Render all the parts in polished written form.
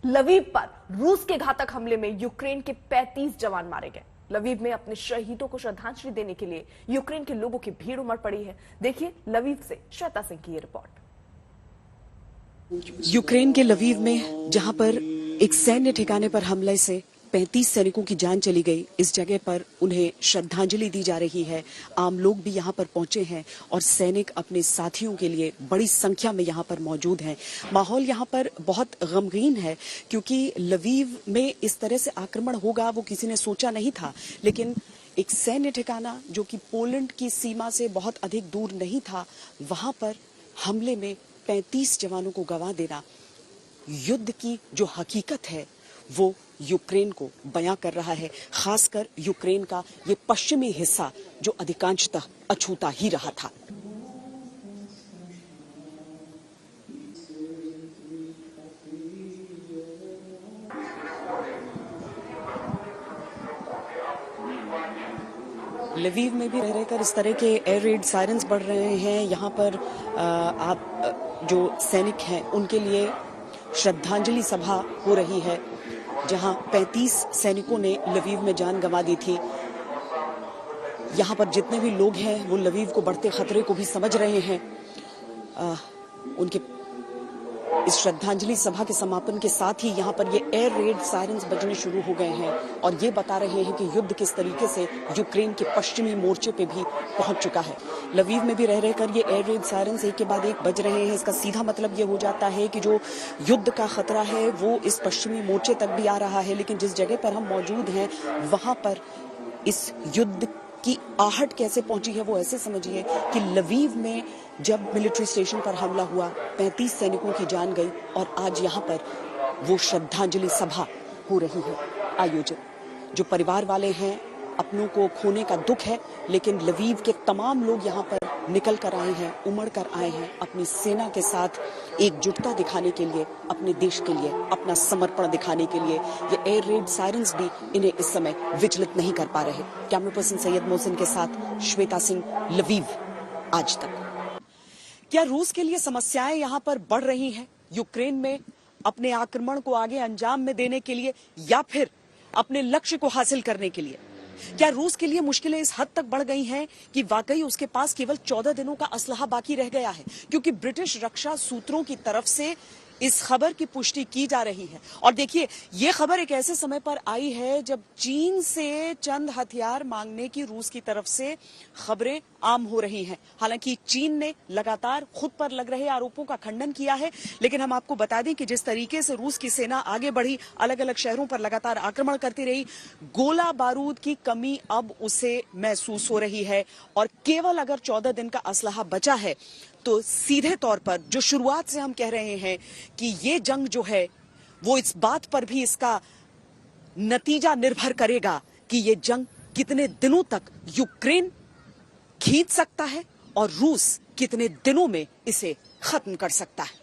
Lviv पर रूस के घातक हमले में यूक्रेन के 35 जवान मारे गए। लवीव में अपने शहीदों को श्रद्धांजलि देने के लिए यूक्रेन के लोगों की भीड़ उमड़ पड़ी है। देखिए लवीव से श्वेता सिंह की ये रिपोर्ट। यूक्रेन के लवीव में जहां पर एक सैन्य ठिकाने पर हमले से 35 सैनिकों की जान चली गई, इस जगह पर उन्हें श्रद्धांजलि दी जा रही है। आम लोग भी यहां पर पहुंचे हैं और सैनिक अपने साथियों के लिए बड़ी संख्या में यहां पर मौजूद हैं। माहौल यहां पर बहुत गमगीन है क्योंकि लवीव में इस तरह से आक्रमण होगा वो किसी ने सोचा नहीं था, लेकिन एक सैन्य ठिकाना जो कि पोलैंड की सीमा से बहुत अधिक दूर नहीं था, वहां पर हमले में 35 जवानों को गंवा देना युद्ध की जो हकीकत है वो यूक्रेन को बयां कर रहा है। खासकर यूक्रेन का ये पश्चिमी हिस्सा जो अधिकांशतः अछूता ही रहा था। लवीव में भी रह रहकर इस तरह के एयर रेड सायरन्स बढ़ रहे हैं। यहाँ पर आप जो सैनिक हैं उनके लिए श्रद्धांजलि सभा हो रही है, जहां 35 सैनिकों ने लवीव में जान गंवा दी थी। यहाँ पर जितने भी लोग हैं वो लवीव को बढ़ते खतरे को भी समझ रहे हैं। उनके इस श्रद्धांजलि सभा के समापन के साथ ही यहाँ पर ये एयर रेड सायरन्स बजने शुरू हो गए हैं और ये बता रहे हैं कि युद्ध किस तरीके से यूक्रेन के पश्चिमी मोर्चे पे भी पहुंच चुका है। लवीव में भी रह रहकर ये एयर रेड सायरन्स एक के बाद एक बज रहे हैं। इसका सीधा मतलब ये हो जाता है कि जो युद्ध का खतरा है वो इस पश्चिमी मोर्चे तक भी आ रहा है। लेकिन जिस जगह पर हम मौजूद हैं वहां पर इस युद्ध की आहट कैसे पहुंची है वो ऐसे समझिए कि लवीव में जब मिलिट्री स्टेशन पर हमला हुआ 35 सैनिकों की जान गई और आज यहाँ पर वो श्रद्धांजलि सभा हो रही है आयोजित। जो परिवार वाले हैं अपनों को खोने का दुख है, लेकिन लवीव के तमाम लोग यहाँ पर निकल कर आए हैं, उमड़ कर आए हैं अपनी सेना के साथ एकजुटता दिखाने के लिए, अपने देश के लिए अपना समर्पण दिखाने के लिए। ये एयर रेड सायरन्स भी इन्हें इस समय विचलित नहीं कर पा रहे। कैमरा पर्सन सैयद मोहसिन के साथ श्वेता सिंह, लवीव, आज तक। क्या रूस के लिए समस्याएं यहाँ पर बढ़ रही हैं यूक्रेन में अपने आक्रमण को आगे अंजाम में देने के लिए या फिर अपने लक्ष्य को हासिल करने के लिए? क्या रूस के लिए मुश्किलें इस हद तक बढ़ गई हैं कि वाकई उसके पास केवल 14 दिनों का असलहा बाकी रह गया है? क्योंकि ब्रिटिश रक्षा सूत्रों की तरफ से इस खबर की पुष्टि की जा रही है। और देखिए, ये खबर एक ऐसे समय पर आई है जब चीन से चंद हथियार मांगने की रूस की तरफ से खबरें आम हो रही हैं। हालांकि चीन ने लगातार खुद पर लग रहे आरोपों का खंडन किया है, लेकिन हम आपको बता दें कि जिस तरीके से रूस की सेना आगे बढ़ी, अलग अलग शहरों पर लगातार आक्रमण करती रही, गोला बारूद की कमी अब उसे महसूस हो रही है। और केवल अगर 14 दिन का असलहा बचा है तो सीधे तौर पर जो शुरुआत से हम कह रहे हैं कि ये जंग जो है वो इस बात पर भी इसका नतीजा निर्भर करेगा कि ये जंग कितने दिनों तक यूक्रेन खींच सकता है और रूस कितने दिनों में इसे खत्म कर सकता है।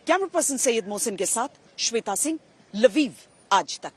कैमरा पर्सन सैयद मोहसिन के साथ श्वेता सिंह, लवीव, आज तक।